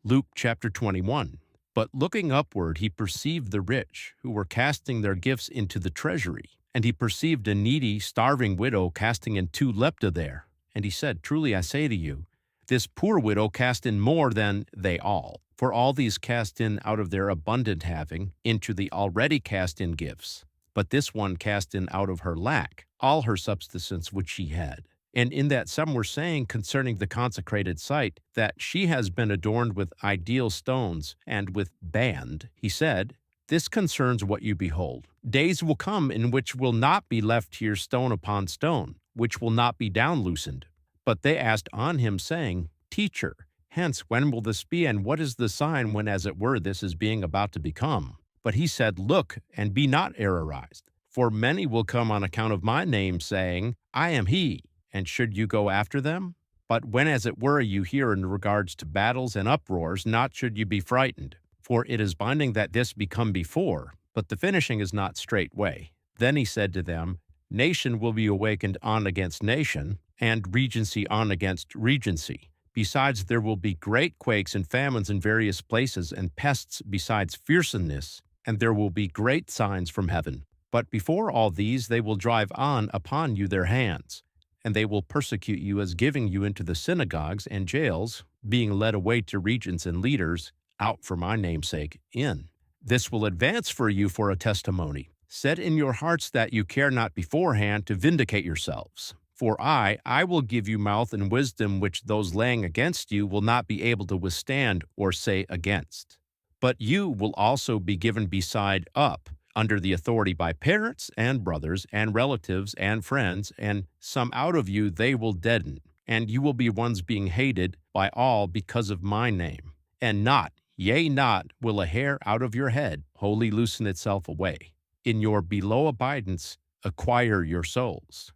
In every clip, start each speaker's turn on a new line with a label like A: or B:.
A: Luke chapter 21. But looking upward, he perceived the rich, who were casting their gifts into the treasury. And he perceived a needy, starving widow casting in 2 lepta there. And he said, Truly I say to you, this poor widow cast in more than they all. For all these cast in out of their abundant having into the already cast in gifts. But this one cast in out of her lack, all her subsistence which she had. And in that some were saying concerning the consecrated site, that she has been adorned with ideal stones and with band, he said, This concerns what you behold. Days will come in which will not be left here stone upon stone, which will not be down loosened. But they asked on him, saying, Teacher, hence when will this be, and what is the sign when as it were this is being about to become? But he said, Look, and be not errorized. For many will come on account of my name, saying, I am he. And should you go after them? But when as it were you hear in regards to battles and uproars, not should you be frightened. For it is binding that this become before, but the finishing is not straightway. Then he said to them, Nation will be awakened on against nation, and regency on against regency. Besides, there will be great quakes and famines in various places, and pests besides fearsomeness, and there will be great signs from heaven. But before all these they will drive on upon you their hands, and they will persecute you as giving you into the synagogues and jails, being led away to regents and leaders, out for my name's sake, in. This will advance for you for a testimony. Set in your hearts that you care not beforehand to vindicate yourselves. For I will give you mouth and wisdom which those laying against you will not be able to withstand or say against. But you will also be given beside up, under the authority by parents and brothers and relatives and friends, and some out of you they will deaden, and you will be ones being hated by all because of my name. And not, yea, not, will a hair out of your head wholly loosen itself away. In your below abidance acquire your souls.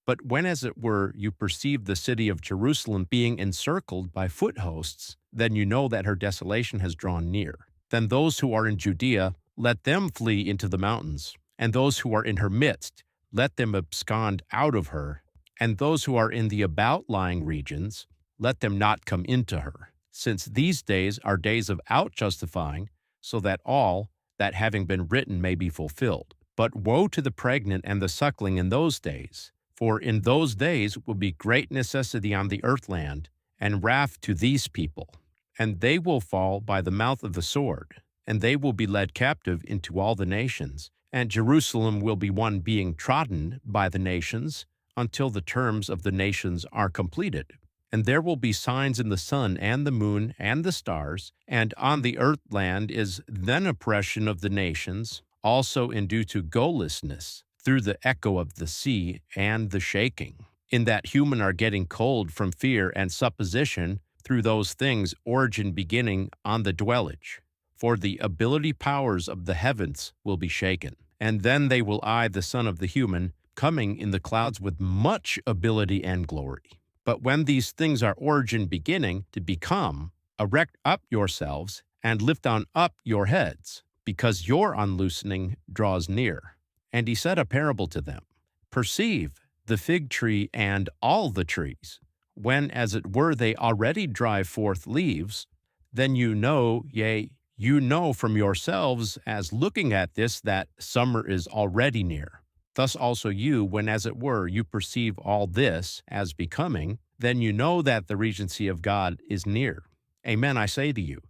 A: But when as it were you perceive the city of Jerusalem being encircled by foot hosts, then you know that her desolation has drawn near. Then those who are in Judea, let them flee into the mountains, and those who are in her midst, let them abscond out of her, and those who are in the about-lying regions, let them not come into her, since these days are days of out-justifying, so that all that having been written may be fulfilled. But woe to the pregnant and the suckling in those days, for in those days will be great necessity on the earthland, and wrath to these people, and they will fall by the mouth of the sword, and they will be led captive into all the nations, and Jerusalem will be one being trodden by the nations until the terms of the nations are completed. And there will be signs in the sun and the moon and the stars, and on the earth land is then oppression of the nations, also in due to goallessness, through the echo of the sea and the shaking, in that human are getting cold from fear and supposition through those things origin beginning on the dwellage. For the ability powers of the heavens will be shaken, and then they will eye the Son of the human coming in the clouds with much ability and glory. But when these things are origin beginning to become, erect up yourselves and lift on up your heads, because your unloosening draws near. And he said a parable to them, Perceive the fig tree and all the trees, when as it were they already drive forth leaves, then you know, yea, you know from yourselves as looking at this that summer is already near. Thus also you, when as it were you perceive all this as becoming, then you know that the regency of God is near. Amen, I say to you,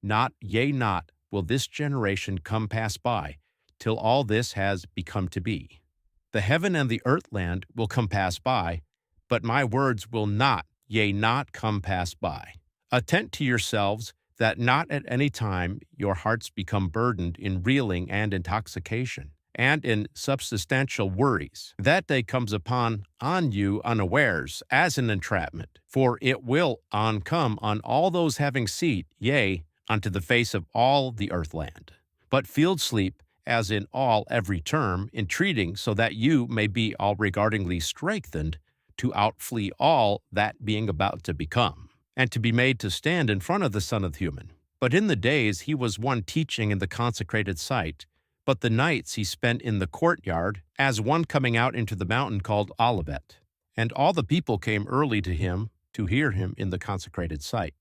A: not, yea, not, will this generation come pass by, till all this has become to be. The heaven and the earth land will come pass by, but my words will not, yea, not come pass by. Attend to yourselves, that not at any time your hearts become burdened in reeling and intoxication, and in subsistential worries. That day comes on you unawares, as an entrapment, for it will come on all those having seed, yea, unto the face of all the earthland. But field sleep, as in all every term, entreating so that you may be all regardingly strengthened to outflee all that being about to become, and to be made to stand in front of the Son of Human. But in the days he was one teaching in the consecrated site, but the nights he spent in the courtyard, as one coming out into the mountain called Olivet. And all the people came early to him to hear him in the consecrated site.